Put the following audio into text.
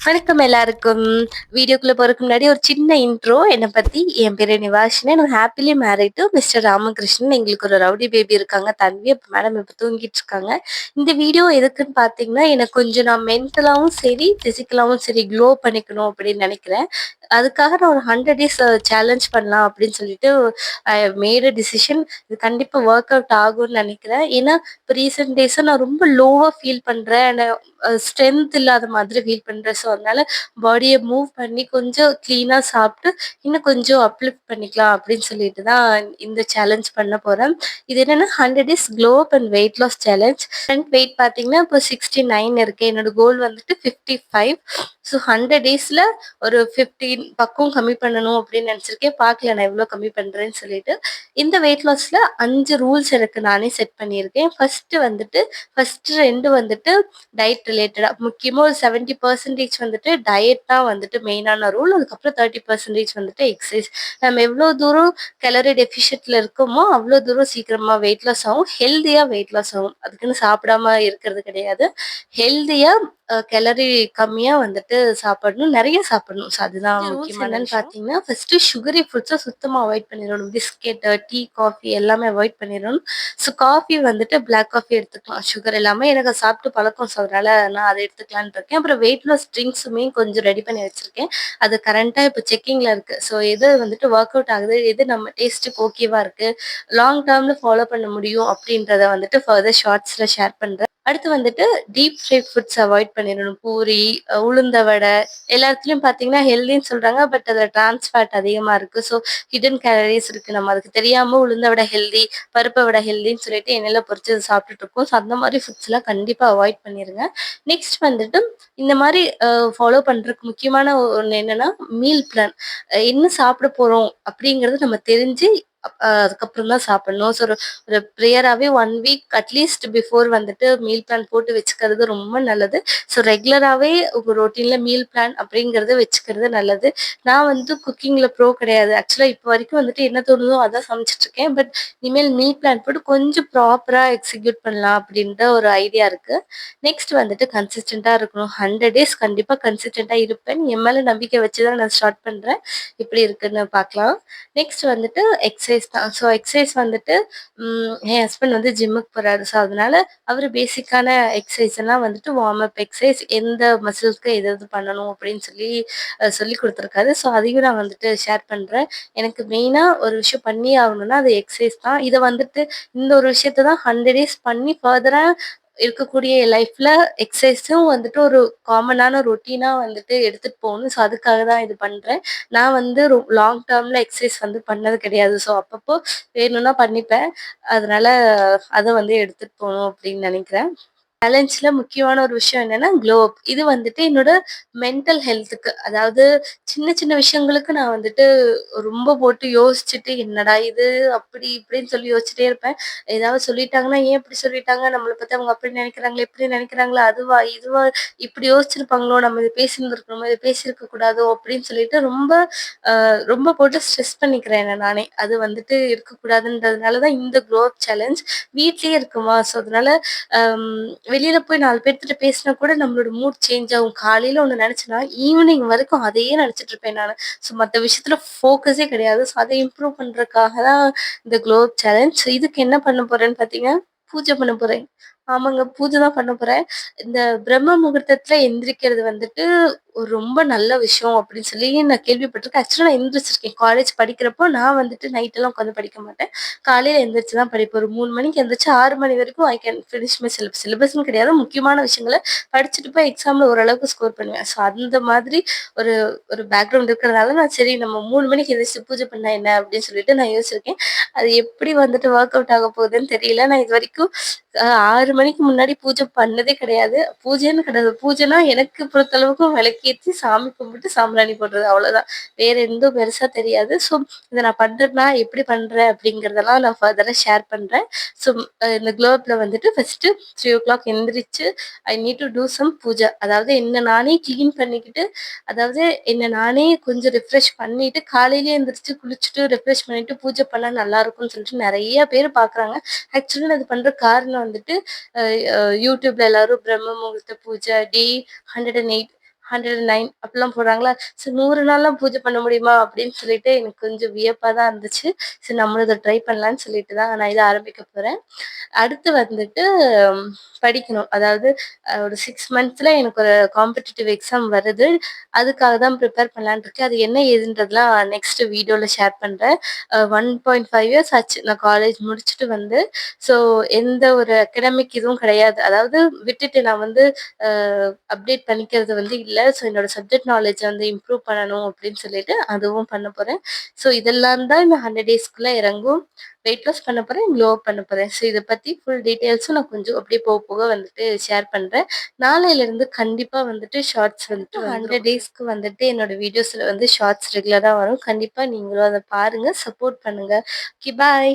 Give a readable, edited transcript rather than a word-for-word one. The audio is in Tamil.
வணக்கம் எல்லாருக்கும். வீடியோக்குள்ள போறதுக்கு முன்னாடி ஒரு சின்ன இன்ட்ரோ என்ன பத்தி. என் பேரு நிவாஷினி. நான் happily married to mister Ramakrishnan. எங்களுக்கு ஒரு ரவுடி பேபி இருக்காங்க, தன்வி. மேடம் இப்ப தூங்கிட்டு இருக்காங்க. இந்த வீடியோ எதுக்குன்னு பாத்தீங்கன்னா, எனக்கு கொஞ்சம் நான் மென்டலாவும் சரி பிசிக்கலாவும் சரி க்ளோ பண்ணிக்கணும் அப்படின்னு நினைக்கிறேன். அதுக்காக நான் ஒரு 100 டேஸ் சேலஞ்ச் பண்ணலாம் அப்படின்னு சொல்லிட்டு ஐ மேட் அ டிசிஷன். இது கண்டிப்பா ஒர்க் அவுட் ஆகும்னு நினைக்கிறேன். ஏன்னா இப்போ ரீசெண்ட் டேஸா நான் ரொம்ப லோவா ஃபீல் பண்றேன். ஸ்ட்ரென்த் இல்லாத மாதிரி ஃபீல் பண்றேன். ஸோ அதனால பாடியை மூவ் பண்ணி கொஞ்சம் கிளீனா சாப்பிட்டு இன்னும் கொஞ்சம் அப்லிஃப்ட் பண்ணிக்கலாம் அப்படின்னு சொல்லிட்டு தான் இந்த சேலஞ்ச் பண்ண போறேன். இது என்னன்னா 100 days glow up and weight loss challenge. Front weight பார்த்தீங்கன்னா இப்போ 69 இருக்கு. என்னோட கோல் வந்துட்டு 55. ஸோ 100 டேஸ்ல ஒரு 15 பக்கம் கம்மி பண்ணணும் அப்படின்னு நினைச்சிருக்கேன். பார்க்கல நான் எவ்வளோ கம்மி பண்றேன்னு சொல்லிட்டு. இந்த வெயிட் லாஸ்ல 5 ரூல்ஸ் எனக்கு நானே செட் பண்ணியிருக்கேன். ஃபர்ஸ்ட் 2 வந்துட்டு டயட் ரிலேட்டடா முக்கியமா ஒரு 70% வந்துட்டு டயட் தான் வந்துட்டு மெயினான ரூல். அதுக்கப்புறம் 30% வந்துட்டு எக்ஸசைஸ். நம்ம எவ்வளோ தூரம் கலரி டெஃபிஷியன்ட்ல இருக்கோமோ அவ்வளோ தூரம் சீக்கிரமா வெயிட் லாஸ் ஆகும், ஹெல்தியா வெயிட் லாஸ் ஆகும். அதுக்குன்னு சாப்பிடாம இருக்கிறது கிடையாது. ஹெல்தியா கலரி கம்மியா வந்துட்டு சாப்பிடணும், நிறைய சாப்பிடணும். ஸோ அதுதான் ரூல்ஸ் என்னன்னு பார்த்தீங்கன்னா, ஃபர்ஸ்ட் சுகரி ஃபுட்ஸை சுத்தமா அவாய்ட் பண்ணிடணும். பிஸ்கெட், டீ, காஃபி எல்லாமே அவாய்ட் பண்ணிடணும். ஸோ காஃபி வந்துட்டு பிளாக் காஃபி எடுத்துக்கலாம், சுகர் இல்லாமல். எனக்கு அதை சாப்பிட்டு பழக்கம், ஸோ அதனால நான் அதை எடுத்துக்கலான்னு இருக்கேன். அப்புறம் வெயிட் லாஸ் ட்ரிங்க்ஸுமே கொஞ்சம் ரெடி பண்ணி வச்சிருக்கேன். அது கரண்ட்டாக இப்போ செக்கிங்ல இருக்கு. ஸோ எது வந்துட்டு ஒர்க் அவுட் ஆகுது, எது நம்ம டேஸ்ட்டுக்கு ஓகேவா இருக்கு, லாங் டேர்ம்ல ஃபாலோ பண்ண முடியும் அப்படின்றத வந்துட்டு ஃபர்தர் ஷார்ட்ஸ்ல ஷேர் பண்றேன். அடுத்து வந்துட்டு டீப் ஃப்ரைட் ஃபுட்ஸ் அவாய்ட் பண்ணிடணும். பூரி, உளுந்த வடை எல்லாத்துலயும் பார்த்தீங்கன்னா ஹெல்தின்னு சொல்றாங்க. பட் அதில் டிரான்ஸ் ஃபேட் அதிகமாக இருக்கு. ஸோ ஹிடன் கேலரிஸ் இருக்கு. நம்ம அதுக்கு தெரியாம உளுந்த வடை ஹெல்தி, பருப்பை விட ஹெல்தின்னு சொல்லிட்டு எண்ணெயில பொரிச்சு சாப்பிட்டுட்டு இருக்கோம். ஸோ அந்த மாதிரி ஃபுட்ஸ் எல்லாம் கண்டிப்பா அவாய்ட் பண்ணிருங்க. நெக்ஸ்ட் வந்துட்டு இந்த மாதிரி ஃபாலோ பண்றதுக்கு முக்கியமான ஒன்று என்னன்னா மீல் பிளான். என்ன சாப்பிட போறோம் அப்படிங்கறது நம்ம தெரிஞ்சு அதுக்கப்புறம் தான் சாப்பிடணும். ஸோ ஒரு ப்ரேயராகவே 1 வீக் அட்லீஸ்ட் பிஃபோர் வந்துட்டு மீல் பிளான் போட்டு வச்சுக்கிறது ரொம்ப நல்லது. ஸோ ரெகுலராகவே உங்கள் ரொட்டீனில் மீல் பிளான் அப்படிங்கிறத வச்சுக்கிறது நல்லது. நான் வந்து குக்கிங்கில் ப்ரோ கிடையாது. ஆக்சுவலாக இப்போ வரைக்கும் வந்துட்டு என்ன தோணுதோ அதான் சமைச்சிட்டு இருக்கேன். பட் இனிமேல் மீல் பிளான் போட்டு கொஞ்சம் ப்ராப்பராக எக்ஸிக்யூட் பண்ணலாம் அப்படின்ற ஒரு ஐடியா இருக்கு. நெக்ஸ்ட் வந்துட்டு கன்சிஸ்டண்ட்டாக இருக்கணும். 100 டேஸ் கண்டிப்பாக கன்சிஸ்டண்ட்டாக இருப்பேன். என் மேலே நம்பிக்கை வச்சு தான் நான் ஸ்டார்ட் பண்ணுறேன். இப்படி இருக்குன்னு பார்க்கலாம். நெக்ஸ்ட் வந்துட்டு எக்ஸசைஸ் தான். ஸோ எக்ஸசைஸ் வந்துட்டு என் ஹஸ்பண்ட் வந்து ஜிம்முக்கு போறாரு. ஸோ அதனால அவர் பேசிக்கான எக்ஸசைஸ் எல்லாம் வந்துட்டு வார்ம் அப் எக்ஸசைஸ், எந்த மசில்ஸ்க்கு எது எது பண்ணணும் அப்படின்னு சொல்லி கொடுத்துருக்காரு. ஸோ அதையும் நான் வந்துட்டு ஷேர் பண்றேன். எனக்கு மெயினா ஒரு விஷயம் பண்ணி ஆகணும்னா அது எக்ஸசைஸ் தான். இதை வந்துட்டு இந்த ஒரு விஷயத்த தான் 100 டேஸ் பண்ணி ஃபர்தரா இருக்கக்கூடிய லைஃப்ல எக்ஸசைஸும் வந்துட்டு ஒரு காமனான ரொட்டீனா வந்துட்டு எடுத்துட்டு போகணும். ஸோ அதுக்காக தான் இது பண்றேன். நான் வந்து லாங் டேர்ம்ல எக்ஸசைஸ் வந்து பண்ணது கிடையாது. ஸோ அப்பப்போ வேணும்னா பண்ணிப்பேன். அதனால அதை வந்து எடுத்துட்டு போகணும் அப்படின்னு நினைக்கிறேன். சேலஞ்சில் முக்கியமான ஒரு விஷயம் என்னன்னா க்ளோ அப். இது வந்துட்டு என்னோட மென்டல் ஹெல்த்துக்கு, அதாவது சின்ன சின்ன விஷயங்களுக்கு நான் வந்துட்டு ரொம்ப போட்டு யோசிச்சுட்டு என்னடா இது அப்படி இப்படின்னு சொல்லி யோசிச்சுட்டே இருப்பேன். ஏதாவது சொல்லிட்டாங்கன்னா ஏன் இப்படி சொல்லிட்டாங்க, நம்மளை பத்தி அவங்க அப்படி நினைக்கிறாங்களே இப்படி நினைக்கிறாங்களா, அதுவா இதுவா, இப்படி யோசிச்சிருப்பாங்களோ, நம்ம இது பேசியிருந்துருக்கணுமோ இது பேசியிருக்க கூடாதோ அப்படின்னு சொல்லிட்டு ரொம்ப போட்டு ஸ்ட்ரெஸ் பண்ணிக்கிறேன் என்ன நானே. அது வந்துட்டு இருக்கக்கூடாதுன்றதுனால தான் இந்த க்ளோ அப் சேலஞ்ச். வீட்லயே இருக்குமா, ஸோ அதனால வெளியில போய் 4 பேர்கிட்ட பேசினா கூட நம்மளோட மூட் சேஞ்ச் ஆகும். காலையில ஒண்ணு நினைச்சேன்னா ஈவினிங் வரைக்கும் அதையே நினைச்சிட்டு இருப்பேன் நானு. ஸோ மத்த விஷயத்துல ஃபோக்கஸே கிடையாது. ஸோ அதை இம்ப்ரூவ் பண்றதுக்காக தான் இந்த க்ளோ அப் சேலஞ்ச். இதுக்கு என்ன பண்ண போறேன்னு பார்த்தீங்கன்னா, பூஜை பண்ண போறேன். ஆமாங்க, பூஜை தான் பண்ண போறேன். இந்த பிரம்ம முகூர்த்தத்துல எந்திரிக்கிறது வந்துட்டு ஒரு ரொம்ப நல்ல விஷயம் அப்படின்னு சொல்லி நான் கேள்விப்பட்டிருக்கேன். ஆக்சுவலா நான் எந்திரிச்சிருக்கேன். காலேஜ் படிக்கிறப்போ நான் வந்துட்டு நைட் எல்லாம் உட்காந்து படிக்க மாட்டேன். காலையில எந்திரிச்சு தான் படிப்பேன். ஒரு 3 மணிக்கு எந்திரிச்சு 6 மணி வரைக்கும் ஐ கேன் ஃபினிஷ் மை சிலபஸ்ன்னு கிடையாது, முக்கியமான விஷயங்கள படிச்சுட்டு போய் எக்ஸாம்ல ஓரளவுக்கு ஸ்கோர் பண்ணுவேன். ஸோ அந்த மாதிரி ஒரு ஒரு பேக்ரவுண்ட் இருக்கிறதுனால நான் சரி நம்ம 3 மணிக்கு எந்திரிச்சு பூஜை பண்ணா என்ன அப்படின்னு சொல்லிட்டு நான் யோசிச்சிருக்கேன். அது எப்படி வந்துட்டு ஒர்க் அவுட் ஆக போகுதுன்னு தெரியல. நான் இது வரைக்கும் 6 மணிக்கு முன்னாடி பூஜை பண்ணதே கிடையாது. பூஜைன்னு கிடையாது. பூஜைனா எனக்கு பொறுத்தளவுக்கு விளக்கேத்தி சாமி கும்பிட்டு சாம்பிராணி போடுறது அவ்வளோதான். வேற எதுவும் பெருசா தெரியாது. ஸோ இதை நான் பண்றேன்னா எப்படி பண்றேன் அப்படிங்கிறதெல்லாம் நான் ஃபர்தரா ஷேர் பண்றேன். ஸோ இந்த குளோப்ல வந்துட்டு ஃபர்ஸ்ட் 3 o'clock எந்திரிச்சு I need to do some puja. அதாவது என்ன நானே கிளீன் பண்ணிக்கிட்டு, அதாவது என்ன நானே கொஞ்சம் ரிஃப்ரெஷ் பண்ணிட்டு காலையிலேயே எந்திரிச்சு குளிச்சுட்டு ரிஃப்ரெஷ் பண்ணிட்டு பூஜை பண்ணா நல்லா இருக்கும்னு சொல்லிட்டு நிறைய பேர் பாக்குறாங்க. ஆக்சுவலி நான் இது பண்ற காரணம் வந்துட்டு யூடியூப்ல எல்லாரும் பிரம்ம முகூர்த்த பூஜை டே 108 109 அப்படிலாம் போடுறாங்களா? சரி 100 நாள்லாம் பூஜை பண்ண முடியுமா? அப்படின்னு சொல்லிட்டு எனக்கு கொஞ்சம் வியப்பா தான் இருந்துச்சு. சரி நம்மளும் இத ட்ரை பண்ணலான்னு சொல்லிட்டு தான் நான் இத ஆரம்பிக்க போறேன். அடுத்து வந்துட்டு ம், படிக்கணும். அதாவது ஒரு 6 மந்த்ஸ்ல எனக்கு ஒரு காம்படிட்டிவ் எக்ஸாம் வருது. அதுக்காக தான் ப்ரிப்பேர் பண்ணலான்னு இருக்கேன். அது என்ன ஏதுன்றதெல்லாம் நெக்ஸ்ட் வீடியோல ஷேர் பண்றேன். 1.5 இயர்ஸ் ஆச்சு நான் காலேஜ் முடிச்சுட்டு வந்து. ஸோ எந்த ஒரு அகடாமிக் இதுவும் கிடையாது. அதாவது விட்டுட்டு நான் வந்து அ அப்டேட் பண்ணிக்கிறது வந்து இல்ல. ஸோ என்னோட சப்ஜெக்ட் நாலேட்ஜ வந்து இம்ப்ரூவ் பண்ணணும் அப்படின்னு சொல்லிட்டு அதுவும் பண்ண போறேன். ஸோ இதெல்லாம் தான் இந்த 100 டேஸ்க்குள்ள இறங்கும். வெயிட் லாஸ் பண்ண போறேன், க்ளோ அப் பண்ண போறேன். ஸோ இத பத்தி ஃபுல் டீட்டெயில்ஸும் நான் கொஞ்சம் அப்படியே போக போக வந்துட்டு ஷேர் பண்றேன். நாளையிலருந்து கண்டிப்பா வந்துட்டு ஷார்ட்ஸ் வந்துட்டு 100 டேஸ்க்கு வந்துட்டு என்னோட வீடியோஸ்ல வந்து ஷார்ட்ஸ் ரெகுலரா வரும். கண்டிப்பா நீங்களும் அத பாருங்க, சப்போர்ட் பண்ணுங்க. Okay bye.